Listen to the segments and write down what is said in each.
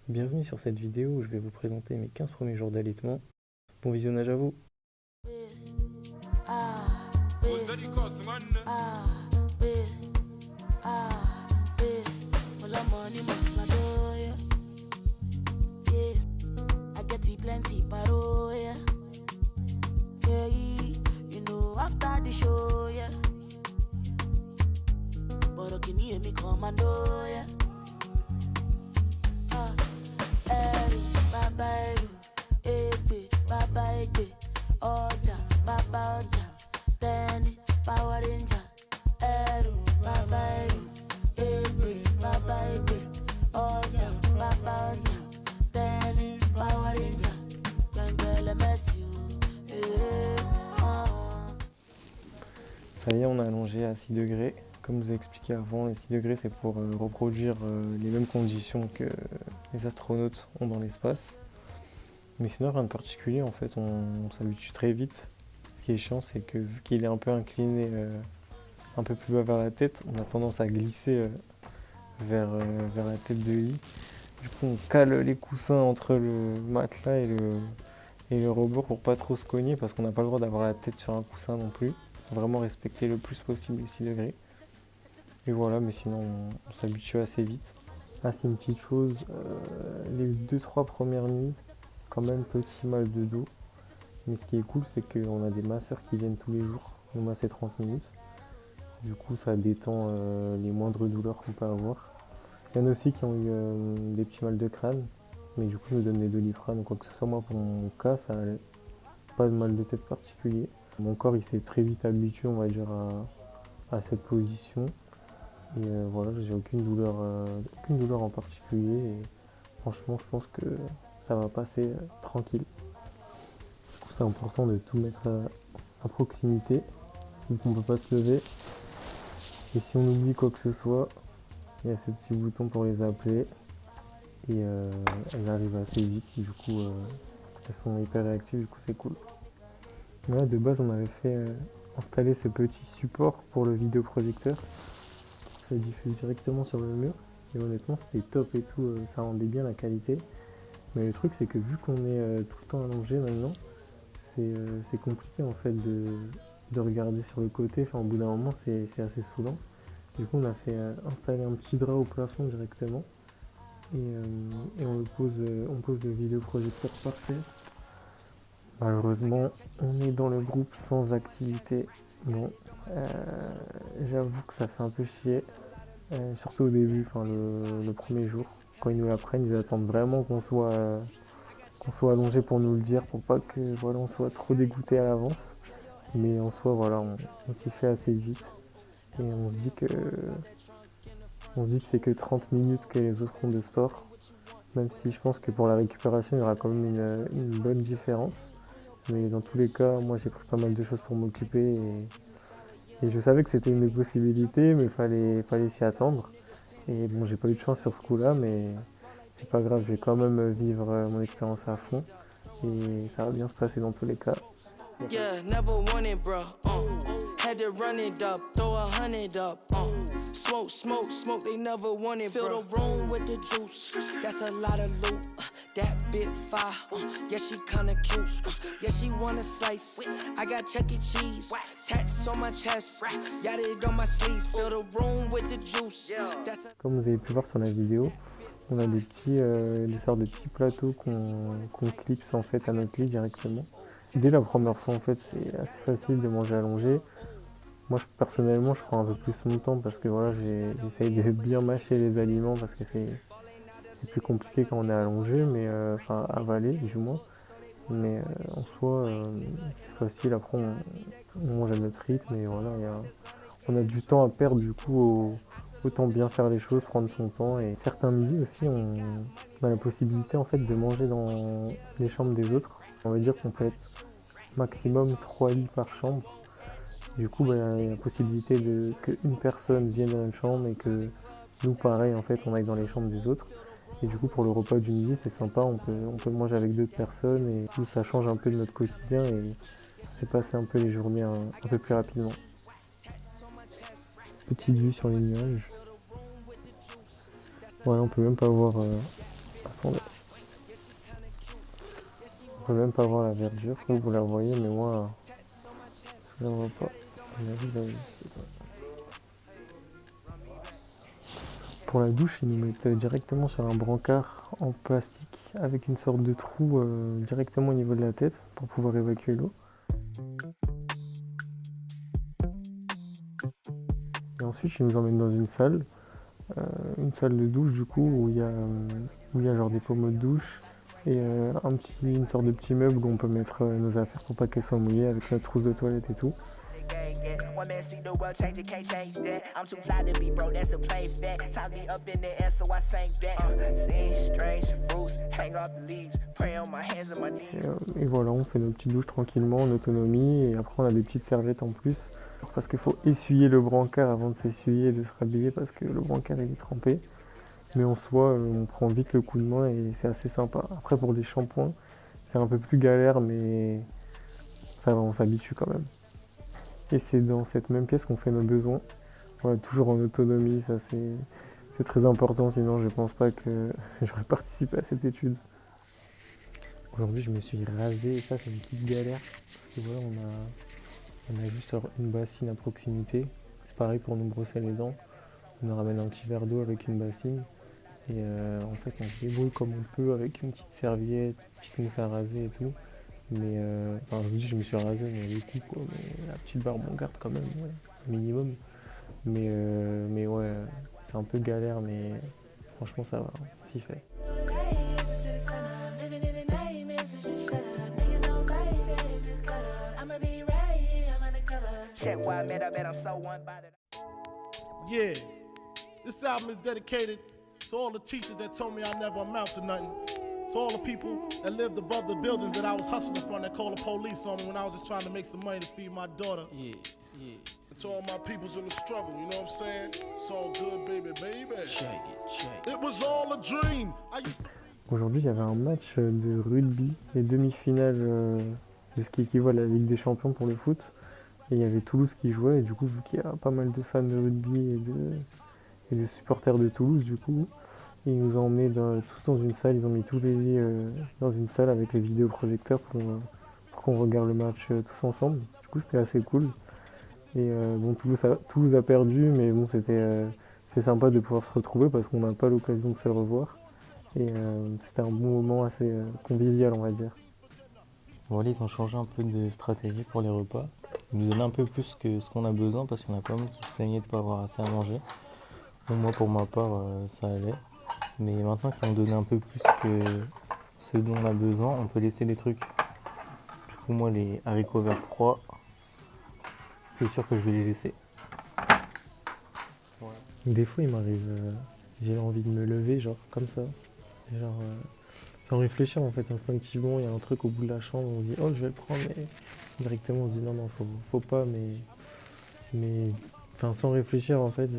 Bienvenue sur cette vidéo où je vais vous présenter mes 15 premiers jours d'allaitement. Bon visionnage à vous! Ça y est, on a allongé à 6 degrés. Comme je vous ai expliqué avant, les 6 degrés c'est pour reproduire les mêmes conditions que les astronautes ont dans l'espace. Mais sinon rien de particulier, en fait on s'habitue très vite. Ce qui est chiant c'est que vu qu'il est un peu incliné un peu plus bas vers la tête, on a tendance à glisser vers la tête de lit. Du coup on cale les coussins entre le matelas et le rebord pour pas trop se cogner parce qu'on n'a pas le droit d'avoir la tête sur un coussin non plus. Vraiment respecter le plus possible les 6 degrés. Et voilà, mais sinon on s'habitue assez vite. Ah, c'est une petite chose, les 2-3 premières nuits, quand même petit mal de dos. Mais ce qui est cool, c'est qu'on a des masseurs qui viennent tous les jours, nous masser 30 minutes. Du coup, ça détend les moindres douleurs qu'on peut avoir. Il y en a aussi qui ont eu des petits mal de crâne, mais du coup, ils nous donnent des Doliprane ou quoi que ce soit. Moi, pour mon cas, ça n'allait pas de mal de tête particulier. Mon corps, il s'est très vite habitué, on va dire, à cette position. Et voilà, j'ai aucune douleur en particulier. Et franchement, je pense que ça va passer tranquille. Du coup, c'est important de tout mettre à proximité, vu qu'on ne peut pas se lever. Et si on oublie quoi que ce soit, il y a ce petit bouton pour les appeler. Et elles arrivent assez vite, du coup, elles sont hyper réactives, du coup, c'est cool. Là, de base, on avait fait installer ce petit support pour le vidéoprojecteur. Ça diffuse directement sur le mur. Et honnêtement, c'était top et tout, ça rendait bien la qualité. Mais le truc, c'est que vu qu'on est tout le temps allongé maintenant, c'est compliqué en fait de regarder sur le côté. Enfin, au bout d'un moment, c'est assez saoulant. Du coup, on a fait installer un petit drap au plafond directement. Et on pose le vidéoprojecteur par terre. Malheureusement, on est dans le groupe sans activité. Bon, j'avoue que ça fait un peu chier, surtout au début, enfin le premier jour. Quand ils nous l'apprennent, ils attendent vraiment qu'on soit allongé pour nous le dire, pour pas que voilà, on soit trop dégoûté à l'avance. Mais en soi, voilà, on s'y fait assez vite. Et on se dit que c'est que 30 minutes que les autres font de sport. Même si je pense que pour la récupération, il y aura quand même une bonne différence. Mais dans tous les cas, moi j'ai pris pas mal de choses pour m'occuper et je savais que c'était une possibilité, mais fallait s'y attendre. Et bon, j'ai pas eu de chance sur ce coup-là, mais c'est pas grave, je vais quand même vivre mon expérience à fond et ça va bien se passer dans tous les cas. Yeah, never wanted, bro. Had to run it up, throw 100 up. Smoke, smoke, smoke, they never wanted, bro. Fill the room with the juice, that's a lot of loot. That bit fire, yeah, she kinda cute. Yeah, she wanna slice. I got Chuck E. Cheese, tats on my chest. Yeah, it on my sleeves. Fill the room with the juice. Comme vous avez pu voir sur la vidéo, on a des sortes de petits plateaux qu'on clipse en fait à notre lit directement. Dès la première fois, en fait, c'est assez facile de manger allongé. Moi, personnellement, je prends un peu plus mon temps parce que voilà, j'essaye de bien mâcher les aliments parce que c'est plus compliqué quand on est allongé, mais enfin avalé du moins. Mais en soi, c'est facile. Après, on mange à notre rythme et voilà, on a du temps à perdre du coup. Autant bien faire les choses, prendre son temps. Et certains midis aussi, on a la possibilité en fait de manger dans les chambres des autres. On va dire qu'on peut être maximum 3 lits par chambre. Du coup, il y a la possibilité qu'une personne vienne dans une chambre et que nous, pareil, en fait, on aille dans les chambres des autres. Et du coup, pour le repas du midi, c'est sympa, on peut manger avec d'autres personnes et tout, ça change un peu de notre quotidien et c'est passer un peu les journées un peu plus rapidement. Petite vue sur les nuages. Voilà, on peut même pas voir. Attendez. peut même pas voir la verdure, vous la voyez, mais moi, je la vois pas. Pour la douche, ils nous mettent directement sur un brancard en plastique avec une sorte de trou directement au niveau de la tête pour pouvoir évacuer l'eau. Et ensuite, ils nous emmènent dans une salle de douche du coup où il y a genre des pommeaux de douche et une sorte de petit meuble où on peut mettre nos affaires pour pas qu'elles soient mouillées avec notre trousse de toilette et tout. One man see the world change, it can't change that. I'm too fly to be broke, that's a plain fact. Time me up in the air, so I sank back. Seeing strange fruits, hang off the leaves, pray on my hands and my knees. Et voilà, on fait nos petites douches tranquillement en autonomie et après on a des petites serviettes en plus parce qu'il faut essuyer le brancard avant de s'essuyer et de se rhabiller parce que le brancard il est trempé. Mais en soi, on prend vite le coup de main et c'est assez sympa. Après pour des shampoings, c'est un peu plus galère mais ça va, on s'habitue quand même. Et c'est dans cette même pièce qu'on fait nos besoins. Voilà, toujours en autonomie, ça c'est très important, sinon je pense pas que j'aurais participé à cette étude. Aujourd'hui je me suis rasé et ça c'est une petite galère. Parce que voilà, on a juste une bassine à proximité. C'est pareil pour nous brosser les dents. On ramène un petit verre d'eau avec une bassine. Et en fait on se débrouille comme on peut avec une petite serviette, une petite mousse à raser et tout. Mais enfin, je vous dis, je me suis rasé, mais les coups, quoi. Mais la petite barbe, on garde quand même, ouais, minimum. Mais ouais, c'est un peu galère, mais franchement, ça va, on s'y fait. Yeah, this album is dedicated to all the teachers that told me I never amount to nothing. To all the people that lived above the buildings that I was hustling from that called the police on me when I was just trying to make some money to feed my daughter. Yeah. And to all my peoples in the struggle, you know what I'm saying? It's all good, baby. Check it. It was all a dream. Aujourd'hui, il y avait un match de rugby, les demi-finales de ce qui équivaut à la Ligue des Champions pour le foot. Et il y avait Toulouse qui jouait, et du coup, vu qu'il y a pas mal de fans de rugby et de supporters de Toulouse, du coup, ils nous ont emmenés tous dans une salle, ils ont mis tous les lits dans une salle avec les vidéoprojecteurs pour qu'on regarde le match tous ensemble. Du coup c'était assez cool. Et bon, Toulouse a perdu, mais bon c'est sympa de pouvoir se retrouver parce qu'on n'a pas l'occasion de se revoir. Et c'était un bon moment assez convivial, on va dire. Voilà, ils ont changé un peu de stratégie pour les repas. Ils nous donnent un peu plus que ce qu'on a besoin parce qu'il y en a pas mal qui se plaignaient de ne pas avoir assez à manger. Bon, moi pour ma part ça allait. Mais maintenant qu'ils ont donné un peu plus que ce dont on a besoin, on peut laisser des trucs. Du coup, moi, les haricots verts froids, c'est sûr que je vais les laisser. Ouais. Des fois, il m'arrive, j'ai envie de me lever, genre comme ça. Genre, sans réfléchir, en fait, instinctivement, il y a un truc au bout de la chambre, on se dit, oh, je vais le prendre, mais directement, on se dit, non, faut pas, mais enfin, sans réfléchir, en fait,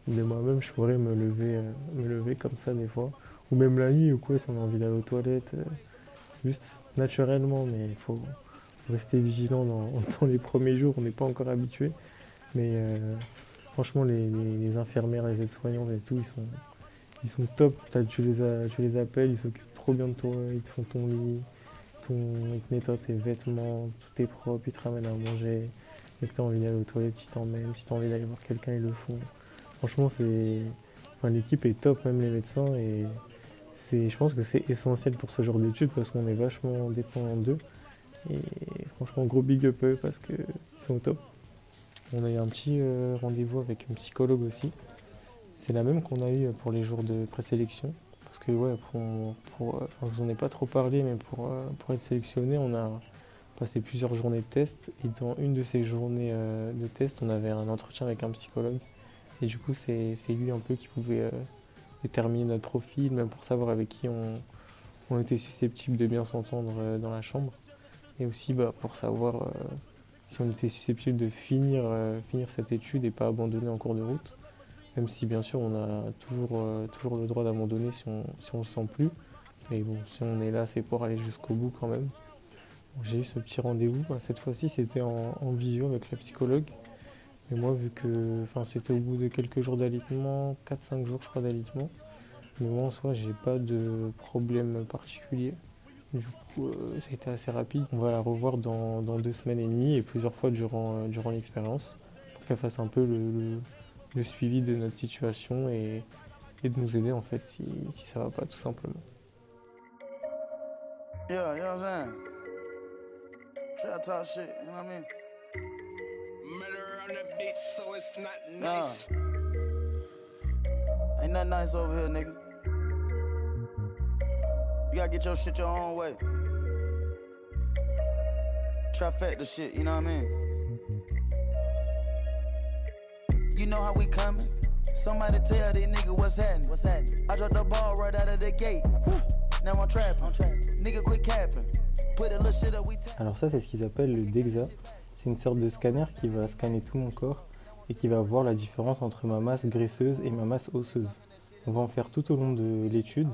de moi-même, je pourrais me lever comme ça des fois. Ou même la nuit ou quoi, si on a envie d'aller aux toilettes. Juste naturellement, mais il faut rester vigilant dans les premiers jours, on n'est pas encore habitué. Mais franchement, les infirmières, les aides-soignantes et tout, ils sont top. Tu les appelles, ils s'occupent trop bien de toi, ils te font ton lit, ils te nettoient tes vêtements, tout est propre, ils te ramènent à manger. Dès que tu as envie d'aller aux toilettes, ils t'emmènent. Si tu as envie d'aller voir quelqu'un, ils le font. Franchement, l'équipe est top, même les médecins, et je pense que c'est essentiel pour ce genre d'études parce qu'on est vachement dépendant d'eux. Et franchement, gros big up eux parce qu'ils sont au top. On a eu un petit rendez-vous avec une psychologue aussi. C'est la même qu'on a eu pour les jours de présélection. Parce que ouais, je vous en ai pas trop parlé, mais pour être sélectionné, on a passé plusieurs journées de tests. Et dans une de ces journées de tests, on avait un entretien avec un psychologue. Et du coup, c'est lui un peu qui pouvait déterminer notre profil, même pour savoir avec qui on était susceptible de bien s'entendre dans la chambre. Et aussi pour savoir si on était susceptible de finir cette étude et pas abandonner en cours de route. Même si bien sûr on a toujours le droit d'abandonner si on le sent plus. Mais bon, si on est là, c'est pour aller jusqu'au bout quand même. J'ai eu ce petit rendez-vous. Cette fois-ci, c'était en visio avec la psychologue. Mais moi, vu que c'était au bout de quelques jours d'alitement, 4-5 jours je crois d'alitement, mais moi en soi j'ai pas de problème particulier. Du coup, ça a été assez rapide. On va la revoir dans 2 semaines et demie et plusieurs fois durant l'expérience pour qu'elle fasse un peu le suivi de notre situation et de nous aider en fait si ça va pas tout simplement. Yeah, you know what I'm saying? Try to talk shit, you know what I mean? Murder on the beat, so it's not nice. Ain't nothing nice over here, nigga. You gotta get your shit your own way. Trifecta shit, you know what I mean? You know how we coming? Somebody tell these niggas what's happening. What's happening? I dropped the ball right out of the gate. Now I'm trapping. Nigga quit capping. Put a little shit up, we tap. Alors ça, c'est ce qu'ils appellent le DEXA. C'est une sorte de scanner qui va scanner tout mon corps et qui va voir la différence entre ma masse graisseuse et ma masse osseuse. On va en faire tout au long de l'étude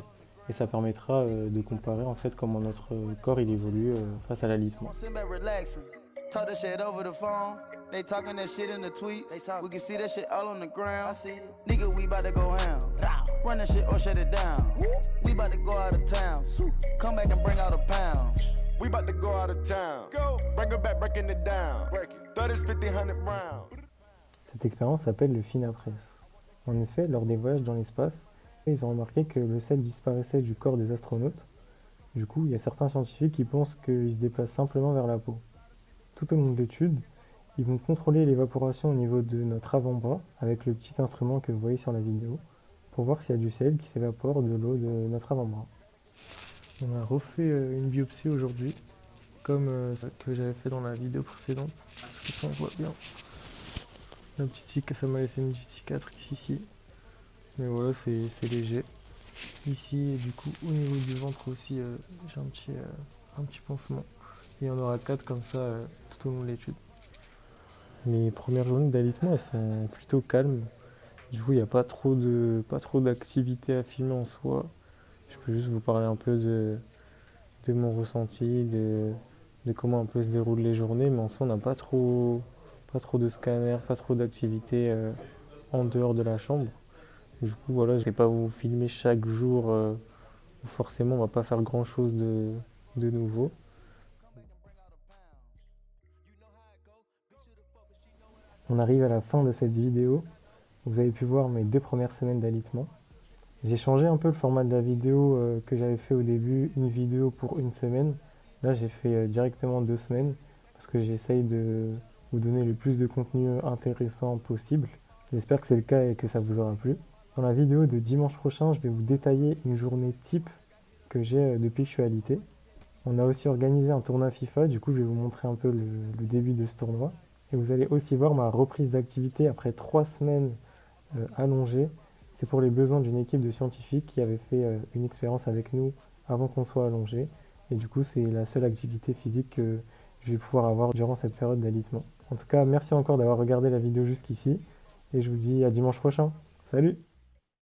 et ça permettra de comparer en fait comment notre corps il évolue face à l'alitement. Sit back, relaxing. Talk that shit over the phone. They talking that shit in the tweets. We can see that shit all on the ground. I see it. Nigga, we bout to go ham. Run that shit or shut it down. We bout to go out of town. Come back and bring out a pound. We about to go out of town. Go. Bring it back, breaking it down. Break it. 30s, 50, 100 rounds. Cette expérience s'appelle le FINAPRES. En effet, lors des voyages dans l'espace, ils ont remarqué que le sel disparaissait du corps des astronautes. Du coup, il y a certains scientifiques qui pensent qu'il se déplace simplement vers la peau. Tout au long de l'étude, ils vont contrôler l'évaporation au niveau de notre avant-bras avec le petit instrument que vous voyez sur la vidéo pour voir s'il y a du sel qui s'évapore de l'eau de notre avant-bras. On a refait une biopsie aujourd'hui, comme celle que j'avais fait dans la vidéo précédente. Je sens, on voit bien. Ça m'a laissé une petite cicatrice ici. Mais voilà, c'est léger. Ici, et du coup, au niveau du ventre aussi, j'ai un petit pansement. Et il y en aura 4 comme ça tout au long de l'étude. Les premières journées d'alitement, elles sont plutôt calmes. Du coup, il n'y a pas trop d'activité à filmer en soi. Je peux juste vous parler un peu de mon ressenti, de comment un peu se déroulent les journées, mais en soi, on n'a pas trop de scanners, pas trop d'activités en dehors de la chambre. Du coup, voilà, je ne vais pas vous filmer chaque jour, où forcément, on va pas faire grand chose de nouveau. On arrive à la fin de cette vidéo. Vous avez pu voir mes 2 premières semaines d'alitement. J'ai changé un peu le format de la vidéo que j'avais fait au début, une vidéo pour une semaine. Là, j'ai fait directement 2 semaines parce que j'essaye de vous donner le plus de contenu intéressant possible. J'espère que c'est le cas et que ça vous aura plu. Dans la vidéo de dimanche prochain, je vais vous détailler une journée type que j'ai depuis que je suis alité. On a aussi organisé un tournoi FIFA, du coup je vais vous montrer un peu le début de ce tournoi. Et vous allez aussi voir ma reprise d'activité après 3 semaines allongées. C'est pour les besoins d'une équipe de scientifiques qui avait fait une expérience avec nous avant qu'on soit allongé. Et du coup, c'est la seule activité physique que je vais pouvoir avoir durant cette période d'alitement. En tout cas, merci encore d'avoir regardé la vidéo jusqu'ici. Et je vous dis à dimanche prochain. Salut!